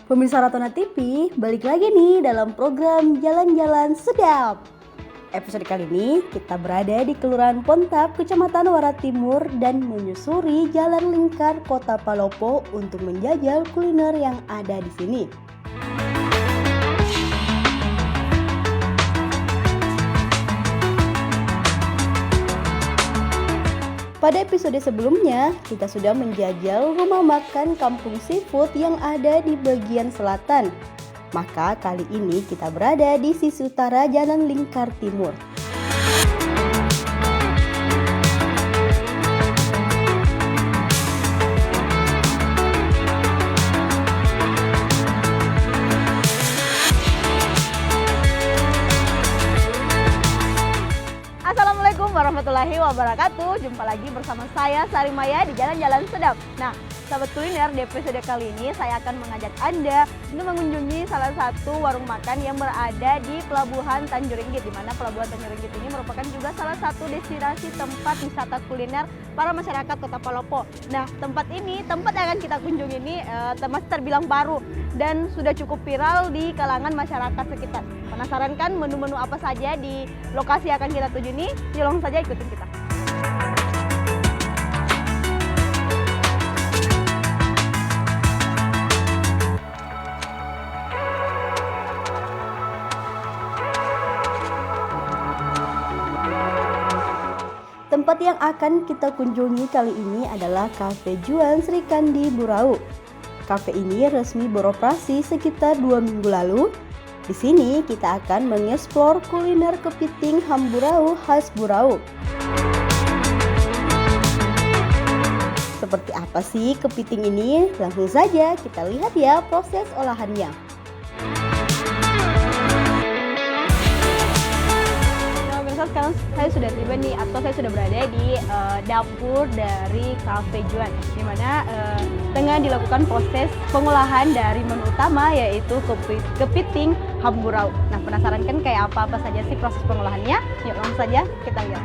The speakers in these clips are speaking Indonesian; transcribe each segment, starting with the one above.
Pemirsa Ratona TV, balik lagi nih dalam program Jalan-Jalan Sedap. Episode kali ini kita berada di Kelurahan Pontap, Kecamatan Warat Timur dan menyusuri Jalan Lingkar Kota Palopo untuk menjajal kuliner yang ada di sini. Pada episode sebelumnya, kita sudah menjajal rumah makan kampung seafood yang ada di bagian selatan. Maka kali ini kita berada di sisi utara Jalan Lingkar Timur. Assalamualaikum warahmatullahi wabarakatuh. Jumpa lagi bersama saya Sari Maya di Jalan-Jalan Sedap. Nah, sahabat kuliner, di episode kali ini saya akan mengajak Anda untuk mengunjungi salah satu warung makan yang berada di Pelabuhan Tanjung Ringgit, di mana Pelabuhan Tanjung Ringgit ini merupakan juga salah satu destinasi tempat wisata kuliner para masyarakat Kota Palopo. Nah, tempat yang akan kita kunjungi ini masih terbilang baru dan sudah cukup viral di kalangan masyarakat sekitar. Penasaran kan menu-menu apa saja di lokasi yang akan kita tuju ini? Yuk langsung saja ikutin kita. Tempat yang akan kita kunjungi kali ini adalah Cafe Juan Sri Kandi Burau. Cafe ini resmi beroperasi sekitar 2 minggu lalu. Di sini kita akan mengeksplor kuliner kepiting Hamburau khas Burau. Seperti apa sih kepiting ini? Langsung saja kita lihat ya proses olahannya. Sekarang saya sudah tiba nih, atau saya sudah berada di dapur dari Cafe Juan, di mana tengah dilakukan proses pengolahan dari menu utama, yaitu kepiting Hamburau. Nah, penasaran kan kayak apa saja sih proses pengolahannya? Yuk langsung saja kita lihat.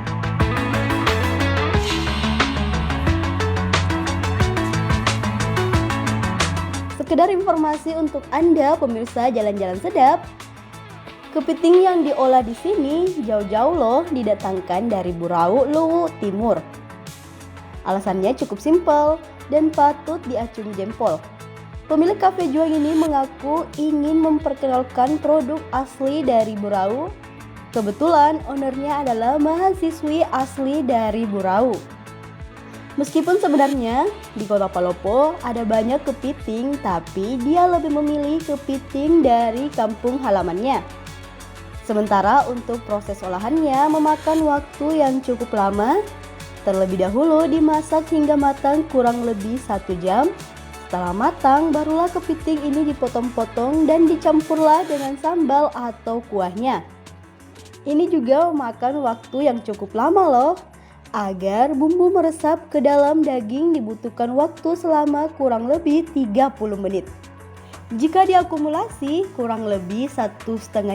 Sekedar informasi untuk Anda pemirsa Jalan-Jalan Sedap, kepiting yang diolah di sini jauh-jauh loh didatangkan dari Burau, Luwu Timur. Alasannya cukup simpel dan patut diacungi jempol. Pemilik Cafe Juan ini mengaku ingin memperkenalkan produk asli dari Burau. Kebetulan ownernya adalah mahasiswi asli dari Burau. Meskipun sebenarnya di Kota Palopo ada banyak kepiting, tapi dia lebih memilih kepiting dari kampung halamannya. Sementara untuk proses olahannya memakan waktu yang cukup lama. Terlebih dahulu dimasak hingga matang kurang lebih 1 jam. Setelah matang barulah kepiting ini dipotong-potong dan dicampurlah dengan sambal atau kuahnya. Ini juga memakan waktu yang cukup lama loh. Agar bumbu meresap ke dalam daging dibutuhkan waktu selama kurang lebih 30 menit. Jika diakumulasi, kurang lebih 1,5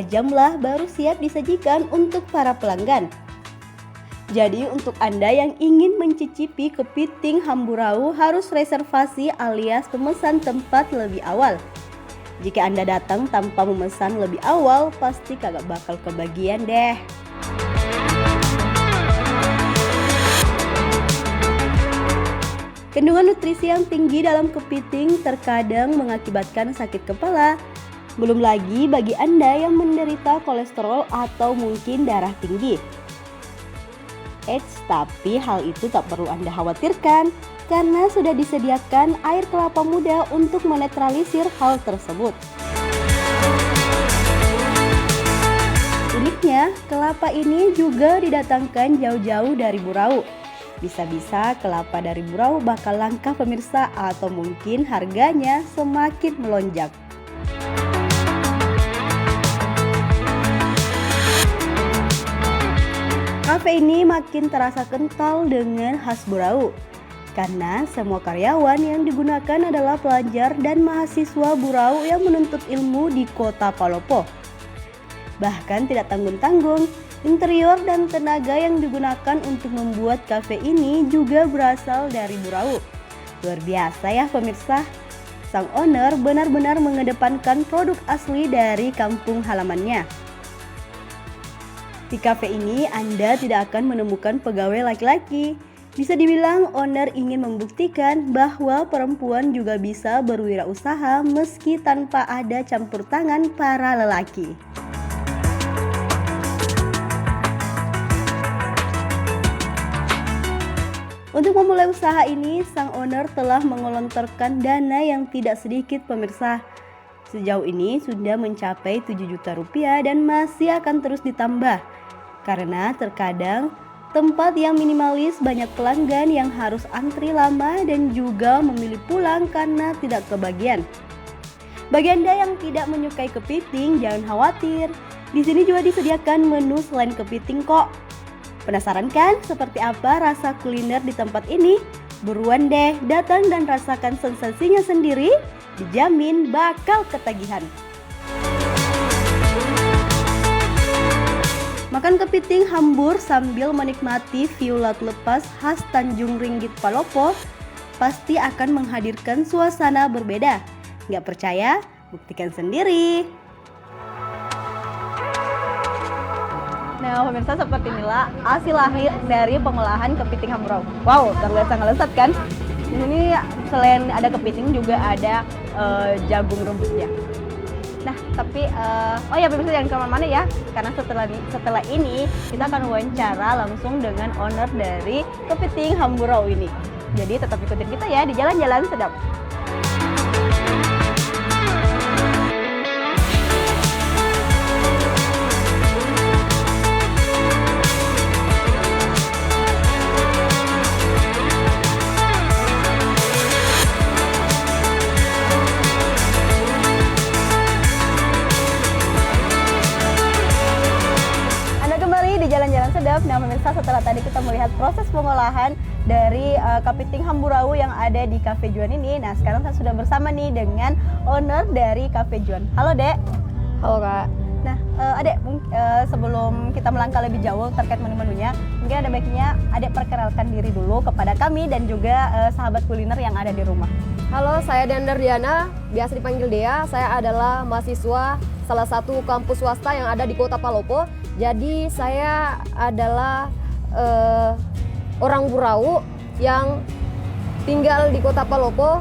jam lah baru siap disajikan untuk para pelanggan. Jadi untuk Anda yang ingin mencicipi kepiting Hamburau harus reservasi alias pemesan tempat lebih awal. Jika Anda datang tanpa memesan lebih awal, pasti kagak bakal kebagian deh. Kandungan nutrisi yang tinggi dalam kepiting terkadang mengakibatkan sakit kepala. Belum lagi bagi Anda yang menderita kolesterol atau mungkin darah tinggi. Tapi hal itu tak perlu Anda khawatirkan karena sudah disediakan air kelapa muda untuk menetralisir hal tersebut. Uniknya, kelapa ini juga didatangkan jauh-jauh dari Burau. Bisa-bisa kelapa dari Burau bakal langka pemirsa, atau mungkin harganya semakin melonjak. Cafe ini makin terasa kental dengan khas Burau karena semua karyawan yang digunakan adalah pelajar dan mahasiswa Burau yang menuntut ilmu di Kota Palopo. Bahkan tidak tanggung-tanggung, interior dan tenaga yang digunakan untuk membuat kafe ini juga berasal dari Burau. Luar biasa ya pemirsa. sang owner benar-benar mengedepankan produk asli dari kampung halamannya. Di kafe ini Anda tidak akan menemukan pegawai laki-laki. Bisa dibilang owner ingin membuktikan bahwa perempuan juga bisa berwirausaha meski tanpa ada campur tangan para lelaki. Untuk memulai usaha ini, sang owner telah mengelontorkan dana yang tidak sedikit pemirsa. Sejauh ini sudah mencapai 7 juta rupiah dan masih akan terus ditambah. Karena terkadang tempat yang minimalis banyak pelanggan yang harus antri lama dan juga memilih pulang karena tidak kebagian. Bagi Anda yang tidak menyukai kepiting, jangan khawatir. Di sini juga disediakan menu selain kepiting kok. Penasaran kan seperti apa rasa kuliner di tempat ini? Buruan deh datang dan rasakan sensasinya sendiri, dijamin bakal ketagihan. Makan kepiting hambur sambil menikmati view laut lepas khas Tanjung Ringgit Palopo pasti akan menghadirkan suasana berbeda. Nggak percaya? Buktikan sendiri. Nah pemirsa, seperti inilah hasil akhir dari pengolahan kepiting hambur. Wow, terlihat sangat lezat kan? Di sini selain ada kepiting juga ada jagung rebusnya. Nah tapi oh ya pemirsa, jangan kemana-mana ya, karena setelah ini kita akan wawancara langsung dengan owner dari kepiting Hamburau ini. Jadi tetap ikutin kita ya di Jalan-Jalan Sedap. Jalan-Jalan Sedap. Nah pemirsa, setelah tadi kita melihat proses pengolahan dari kepiting Hamburau yang ada di Cafe Juan ini. Nah sekarang saya sudah bersama nih dengan owner dari Cafe Juan. Halo Dek. Halo Kak. Nah Adek, sebelum kita melangkah lebih jauh terkait menu-menunya, mungkin ada baiknya Adek perkenalkan diri dulu kepada kami dan juga sahabat kuliner yang ada di rumah. Halo, saya Dender Diana, biasa dipanggil Dea. Saya adalah mahasiswa salah satu kampus swasta yang ada di Kota Palopo. Jadi saya adalah orang Burau yang tinggal di Kota Palopo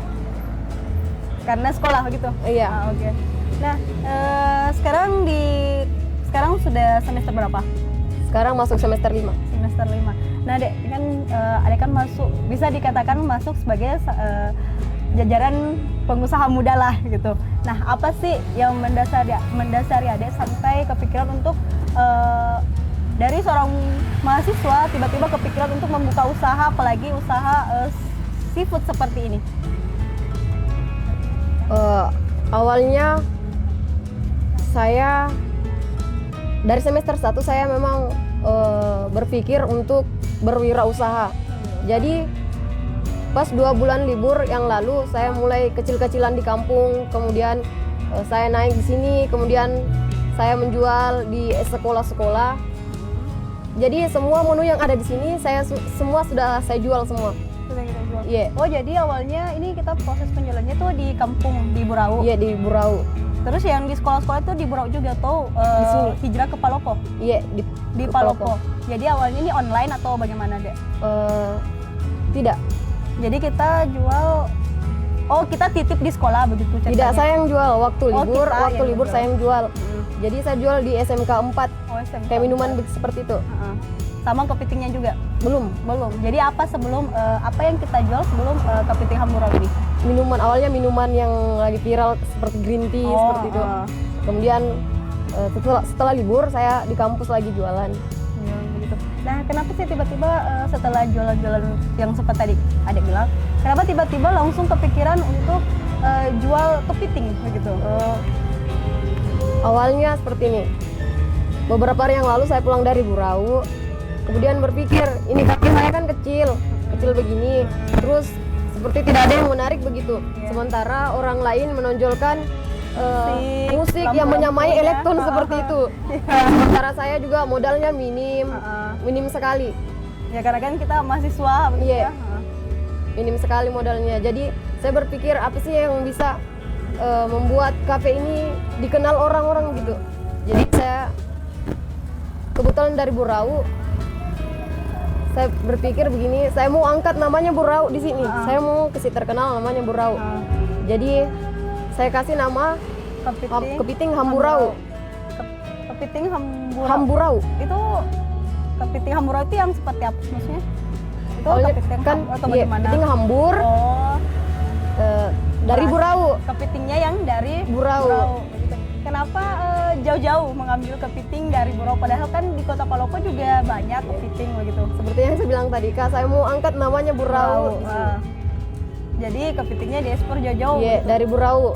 karena sekolah gitu. Iya. Oke. Nah, sekarang sudah semester berapa? Sekarang masuk semester 5. Semester 5. Nah, Dek, kan Adek kan masuk, bisa dikatakan masuk sebagai jajaran pengusaha muda lah gitu. Nah, apa sih yang mendasari Adek sampai kepikiran untuk dari seorang mahasiswa tiba-tiba kepikiran untuk membuka usaha, apalagi usaha seafood seperti ini? Awalnya saya dari semester 1 saya memang berpikir untuk berwirausaha. Jadi pas 2 bulan libur yang lalu saya mulai kecil-kecilan di kampung, kemudian saya naik di sini, kemudian saya menjual di sekolah-sekolah. Jadi semua menu yang ada di sini semua sudah saya jual semua. Sudah kita jual. Iya. Oh, jadi awalnya ini kita proses penjualannya tuh di kampung, di Burau. Iya, di Burau. Terus yang di sekolah-sekolah itu di Burau juga atau di sini. Hijrah ke Palopo? Iya, di Palopo. Jadi awalnya ini online atau bagaimana, Dek? Tidak. Jadi kita jual, kita titip di sekolah begitu ceritanya? Tidak, saya yang jual waktu libur, jual. saya yang jual. Jadi saya jual di SMK 4. SMK kayak minuman seperti itu. Sama kepitingnya juga? Belum. Jadi apa yang kita jual sebelum kepiting Hamburau ini? Minuman, awalnya minuman yang lagi viral seperti green tea seperti itu. Kemudian setelah libur saya di kampus lagi jualan. Begitu. Nah, kenapa sih tiba-tiba setelah jualan-jualan yang sempat tadi Adek bilang, kenapa tiba-tiba langsung kepikiran untuk jual kepiting begitu? Awalnya seperti ini. Beberapa hari yang lalu saya pulang dari Burau, kemudian berpikir ini kaki saya kan kecil begini, terus seperti tidak ada yang menarik begitu. Sementara orang lain menonjolkan musik yang menyamai elektron seperti itu. Sementara saya juga modalnya minim sekali. Ya karena kan kita mahasiswa begitu ya. Minim sekali modalnya. Jadi saya berpikir apa sih yang bisa membuat kafe ini dikenal orang-orang gitu. Jadi saya kebetulan dari Burau, saya berpikir begini, saya mau angkat namanya Burau di sini. Saya mau kasih terkenal namanya Burau. Jadi saya kasih nama Kepiting Hamburau. Kepiting Hamburau. Hamburau. Itu kepiting Hamburau itu yang seperti apa maksudnya? Itu Awalnya kepiting kan atau iya, bagaimana? kepiting hambur Oh, dari Burau. kepitingnya yang dari Burau. Begitu. Kenapa jauh-jauh mengambil kepiting dari Burau? Padahal kan di Kota Palopo juga banyak kepiting begitu. Seperti yang saya bilang tadi, Kak, saya mau angkat namanya Burau. Jadi kepitingnya diekspor jauh-jauh. Iya, begitu. dari Burau.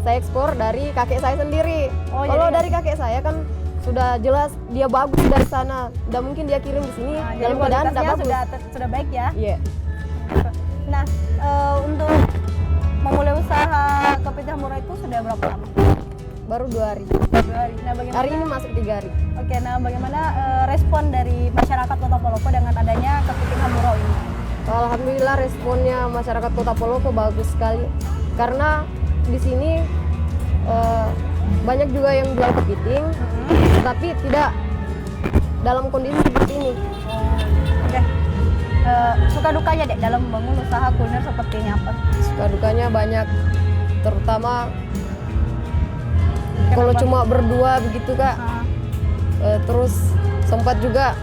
Saya ekspor dari kakek saya sendiri. Oh, kalau jadi dari kakek saya kan sudah jelas dia bagus dari sana. Tidak mungkin dia kirim di sini Nah, jadi dalam keadaan tidak kualitasnya bagus. sudah baik ya. Iya. Nah, untuk memulai usaha kepiting Hamburau itu sudah berapa lama? Baru 2 hari. 2 hari. Nah, bagaimana? Hari ini masuk 3 hari. Oke, nah bagaimana respon dari masyarakat Kota Palopo dengan adanya kepiting Hamburau ini? Alhamdulillah responnya masyarakat Kota Palopo bagus sekali. Karena di sini banyak juga yang jual kepiting, tapi tidak dalam kondisi seperti ini. Oke. Suka dukanya dek dalam membangun usaha kuliner seperti ini apa? Suka dukanya banyak, terutama kalau cuma berdua begitu, Kak. Terus sempat juga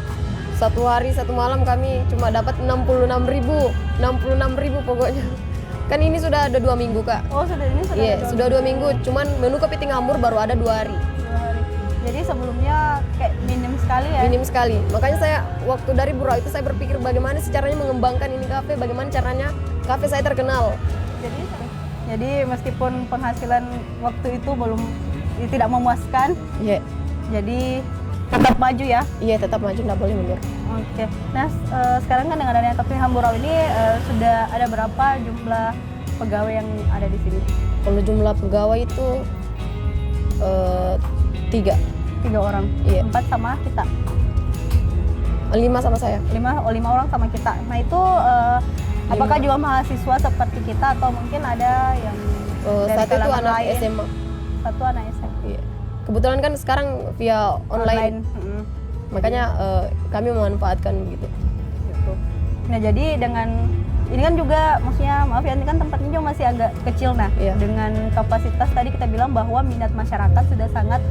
satu hari satu malam kami cuma dapat 66.000 pokoknya. Kan ini sudah ada 2 minggu, Kak. Oh, sudah ini sudah. Iya, ada sudah 2 minggu. Cuman menu kepiting hambur baru ada 2 hari. 2 hari. Jadi sebelumnya kayak minim sekali ya. Minim sekali. Makanya saya waktu dari Burau itu saya berpikir bagaimana sih caranya mengembangkan ini kafe, bagaimana caranya kafe saya terkenal. Jadi meskipun penghasilan waktu itu tidak memuaskan, Iya. jadi tetap maju ya. Iya, tetap maju, nggak boleh mundur. Oke. Nah, sekarang kan dengan adanya kepiting Hamburau ini sudah ada berapa jumlah pegawai yang ada di sini? Kalau jumlah pegawai itu 3 orang. Iya. 4 sama kita. 5 sama saya. 5 orang sama kita. Nah, itu apakah juga mahasiswa seperti kita atau mungkin ada yang dari Satu itu kalangan anak lain? SMA. Satu anak SMA. Iya. Kebetulan kan sekarang via online. Makanya kami memanfaatkan begitu. Gitu. Nah, jadi dengan ini kan juga maksudnya maaf ya, ini kan tempatnya juga masih agak kecil. Nah, Iya. dengan kapasitas tadi kita bilang bahwa minat masyarakat sudah sangat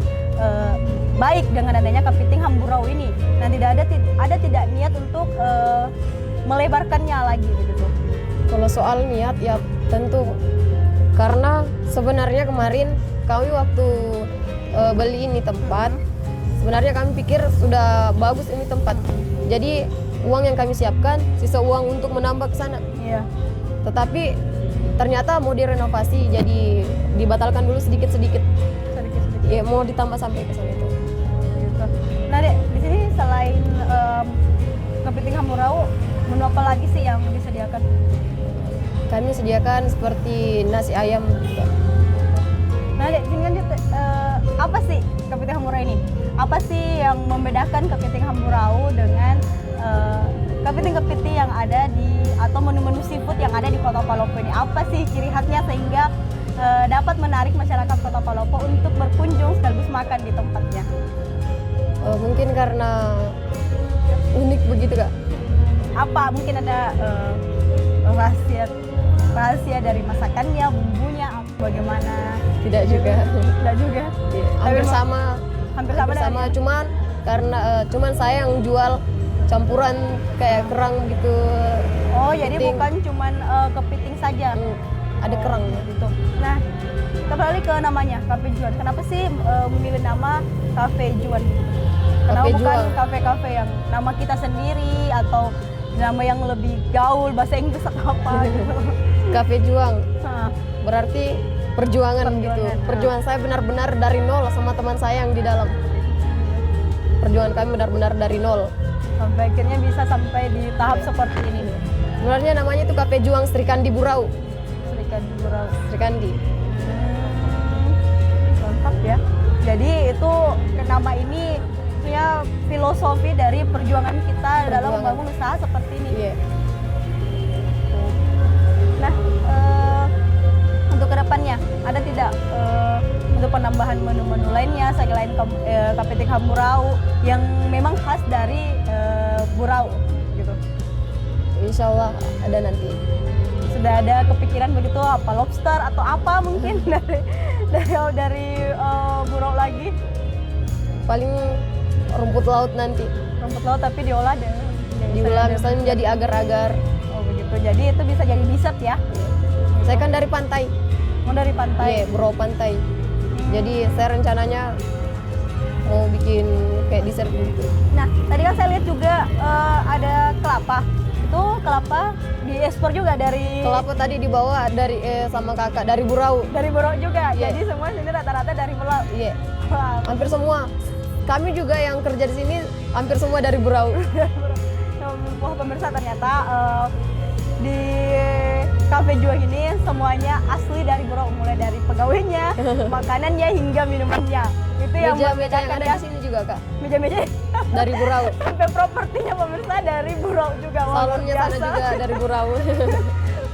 baik dengan adanya kepiting Hamburau ini. Nah, tidak niat untuk melebarkannya lagi begitu. Kalau soal niat ya tentu, karena sebenarnya kemarin kami waktu beli ini tempat, sebenarnya kami pikir sudah bagus ini tempat. Jadi uang yang kami siapkan sisa uang untuk menambah ke sana. Iya. Tetapi ternyata mau direnovasi, jadi dibatalkan dulu sedikit-sedikit. Sedikit-sedikit. Ya mau ditambah sampai ke sana itu. Gitu. Nah, Dek, di sini selain kepiting Hamburau, menu apa lagi sih yang disediakan? Kami sediakan seperti nasi ayam juga. Nah, Dek, sini kan apa sih kepiting Hamburau ini? Apa sih yang membedakan kepiting Hamburau dengan kepiting-kepiting yang ada atau menu-menu seafood yang ada di Kota Palopo ini? Apa sih ciri khasnya sehingga dapat menarik masyarakat Kota Palopo untuk berkunjung sekaligus makan di tempatnya? Mungkin karena unik begitu, Kak. Apa mungkin ada rahasia dari masakannya, bumbunya, bagaimana? Tidak juga. Tidak juga. Iya, hampir Tapi sama. hampir sama dengan- Cuman karena cuman saya yang jual campuran kayak kerang gitu. Oh, jadi kepiting. bukan cuman kepiting saja. Ada kerang. Gitu. Nah, kembali ke namanya, Cafe Juan. Kenapa sih memilih nama Cafe Juan? Kenapa Cafe bukan Juan. kafe-kafe yang nama kita sendiri atau nama yang lebih gaul bahasa Inggris atau apa gitu? Cafe Juang Hah, berarti perjuangan gitu. Perjuangan, Perjuangan saya benar-benar dari nol sama teman saya yang di dalam. Perjuangan kami benar-benar dari nol. sampai akhirnya bisa sampai di tahap seperti ini. Sebenarnya namanya itu Cafe Juang Srikandi Burau. Serikat Burau. Srikandi. Lengkap ya. Jadi itu nama ini punya filosofi dari perjuangan kita dalam Perjuangan. membangun usaha seperti ini. Iya. Nah, kedepannya ada tidak untuk penambahan menu-menu lainnya selain kepiting hamburau yang memang khas dari Burau gitu? Insya Allah ada nanti. Sudah ada kepikiran begitu apa lobster atau apa mungkin dari Burau lagi? Paling rumput laut nanti. Rumput laut tapi diolah Misalnya menjadi agar-agar. Oh begitu, jadi itu bisa jadi dessert ya? Saya kan dari pantai. Oh dari pantai? Iya, Burau pantai. Jadi saya rencananya mau bikin kayak dessert gitu. Nah, tadi kan saya lihat juga ada kelapa. Itu kelapa diekspor juga dari... Kelapa tadi dibawa dari sama kakak dari Burau. Dari Burau juga? Yeah. Jadi semua sini rata-rata dari Burau? Iya. Wah, Hampir semua. Kami juga yang kerja di sini hampir semua dari Burau. Wah pemirsa ternyata di Cafe Juang ini semuanya asli dari Burau, mulai dari pegawainya, makanannya hingga minumannya. Itu yang Meja-meja yang ada di sini juga kak. Meja-meja Dari Burau. sampai propertinya pemirsa dari Burau juga. Wah, luar Salonnya sana biasa. juga dari Burau.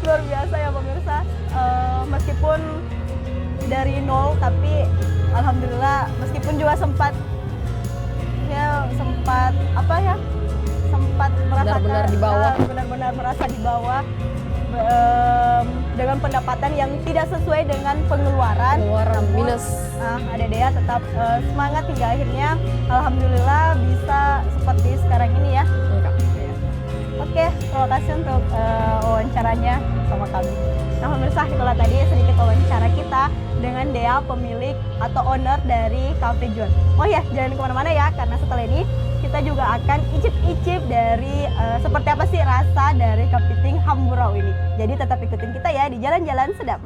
Luar biasa ya pemirsa. Meskipun dari nol tapi alhamdulillah meskipun juga sempat merasakan Benar-benar di bawah. benar-benar merasa di bawah dengan pendapatan yang tidak sesuai dengan pengeluaran. Namun, minus. Ada Dea tetap semangat hingga akhirnya alhamdulillah bisa seperti sekarang ini ya. Oke, terima kasih untuk wawancaranya sama kami. Nah pemirsa, itulah tadi sedikit wawancara kita dengan Dea, pemilik atau owner dari Cafe Juan. Oh ya, jangan kemana-mana ya, karena setelah ini kita juga akan icip-icip dari seperti apa sih rasa dari kepiting hamburau ini. Jadi tetap ikutin kita ya di Jalan-Jalan Sedap.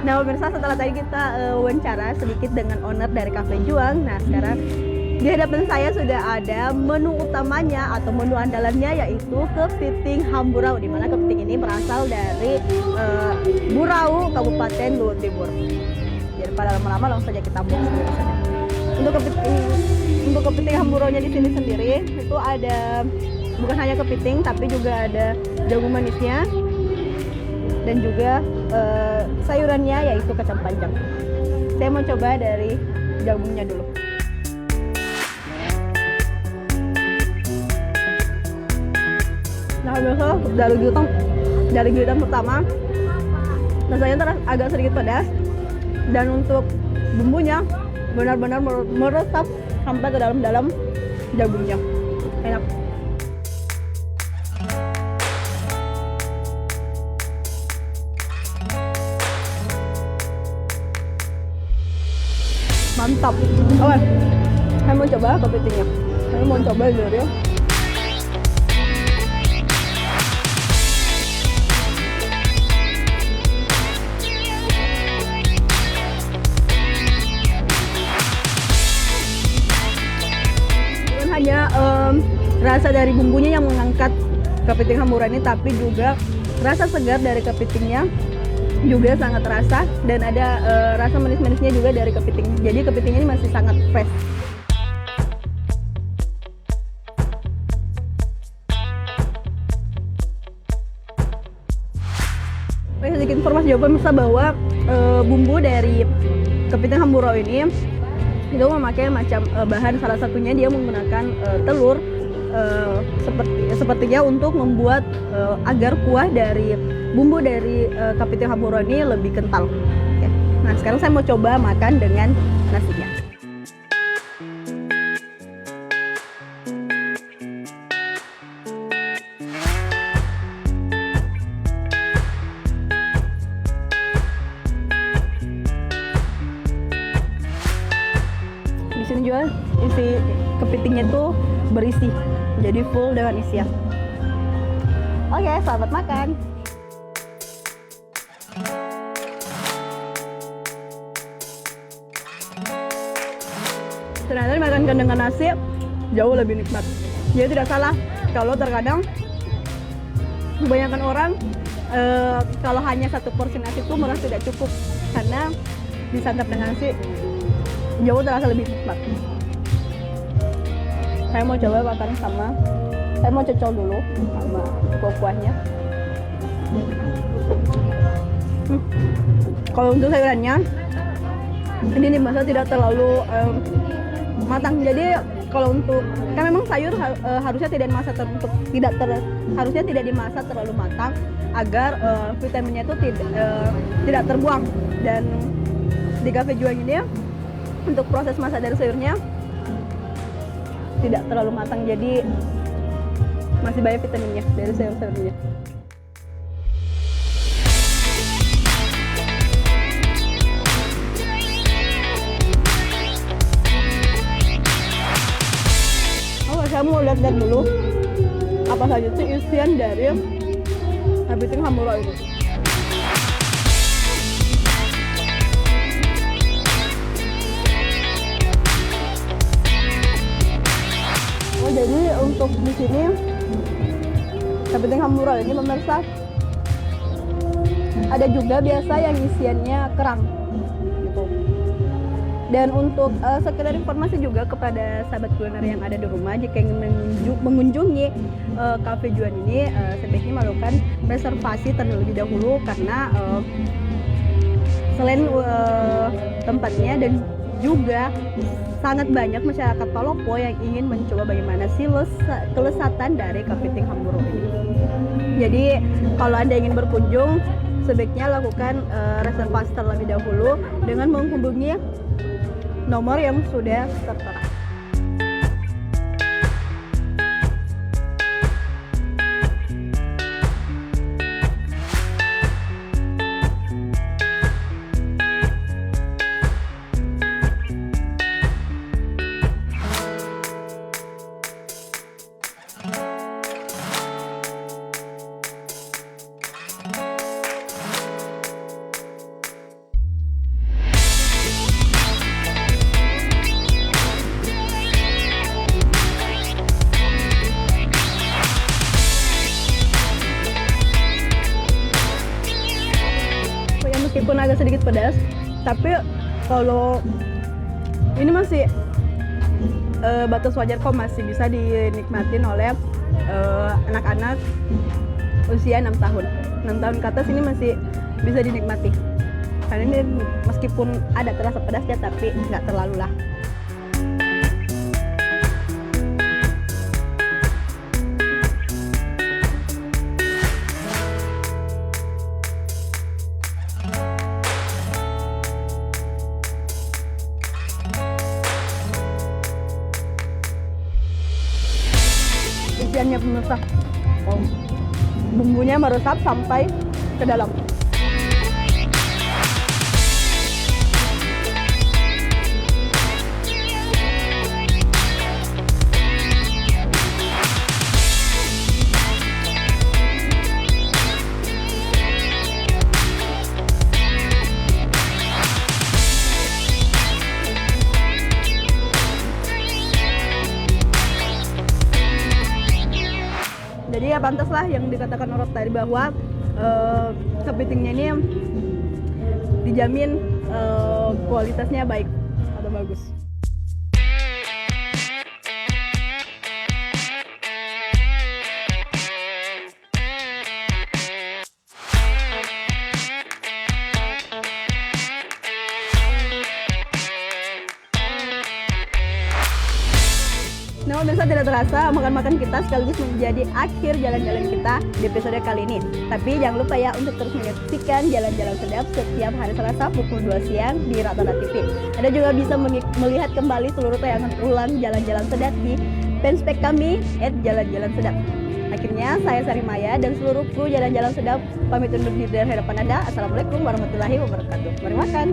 Nah pemirsa, setelah tadi kita wawancara sedikit dengan owner dari Cafe Juang. Nah sekarang di hadapan saya sudah ada menu utamanya atau menu andalannya, yaitu kepiting hamburau, di mana kepiting ini berasal dari Burau, Kabupaten Luwu Timur. Jadi pada lama-lama langsung saja kita unboxing sendiri saja. Untuk kepiting hamburaunya di sini sendiri itu ada bukan hanya kepiting tapi juga ada jagung manisnya dan juga sayurannya yaitu kacang panjang. Saya mau coba dari jagungnya dulu. Nah, besok dari giliran pertama rasanya agak sedikit pedas, dan untuk bumbunya benar-benar meresap sampai ke dalam jagungnya. Enak. Mantap. Oke, saya mau coba kepitingnya. Saya mau coba dulu ya. Bukan hanya rasa dari bumbunya yang mengangkat kepiting hamburau ini, tapi juga rasa segar dari kepitingnya juga sangat terasa, dan ada rasa manis-manisnya juga dari kepiting. Jadi kepitingnya ini masih sangat fresh. Sedikit informasi juga pemirsa bahwa bumbu dari kepiting hamburau ini itu memakai macam bahan, salah satunya dia menggunakan telur sepertinya untuk membuat agar kuah dari bumbu dari kepiting hamburau ini lebih kental. Oke. Nah sekarang saya mau coba makan dengan nasinya. Di sini juga isi kepitingnya tuh berisi, jadi full dengan isian. Oke, selamat makan. Ternyata dimakankan dengan nasi jauh lebih nikmat. Jadi tidak salah kalau terkadang kebanyakan orang kalau hanya satu porsi nasi itu merasa tidak cukup, karena disantap dengan nasi jauh terasa lebih nikmat. Saya mau coba makan saya mau cocol dulu sama kuah-kuahnya. Kalau untuk sayurannya ini dimasak tidak terlalu matang. Jadi kalau untuk kan memang sayur harusnya tidak dimasak terlalu matang agar vitaminnya itu tidak terbuang. Dan di Cafe Juang ini untuk proses masak dari sayurnya tidak terlalu matang, jadi masih banyak vitaminnya dari sayur-sayurnya. Saya mau lihat dulu apa saja sih isian dari kepiting Hamburg ini. Oh, jadi untuk di sini kepiting Hamburg ini pemirsa ada juga biasa yang isiannya kerang gitu. Dan untuk sekedar informasi juga kepada sahabat kuliner yang ada di rumah, jika ingin mengunjungi Cafe Juan ini sebaiknya melakukan reservasi terlebih dahulu, karena selain tempatnya dan juga sangat banyak masyarakat Palopo yang ingin mencoba bagaimana sih kelezatan dari kepiting Hamburg ini. Jadi kalau Anda ingin berkunjung, sebaiknya lakukan reservasi terlebih dahulu dengan menghubungi nomor yang sudah tertera. Meskipun agak sedikit pedas, tapi kalau ini masih batas wajar kok, masih bisa dinikmatin oleh anak-anak usia 6 tahun. 6 tahun ke atas ini masih bisa dinikmati. Karena ini meskipun ada terasa pedasnya, tapi nggak terlalu lah. Isiannya pemirsa, bumbunya meresap sampai ke dalam. Jadi ya pantaslah yang dikatakan orang tadi bahwa kepitingnya ini dijamin kualitasnya baik atau bagus. Nah, pemirsa, tidak terasa makan-makan kita sekaligus menjadi akhir jalan-jalan kita di episode kali ini. Tapi jangan lupa ya untuk terus menyaksikan Jalan-Jalan Sedap setiap hari Selasa pukul 2 siang di Ratana TV. Anda juga bisa melihat kembali seluruh tayangan ulang Jalan-Jalan Sedap di fanspage kami @jalan-jalan sedap. Akhirnya saya Sari Maya dan seluruh kru Jalan-Jalan Sedap pamit undur diri dari hadapan Anda. Assalamualaikum warahmatullahi wabarakatuh. Mari makan.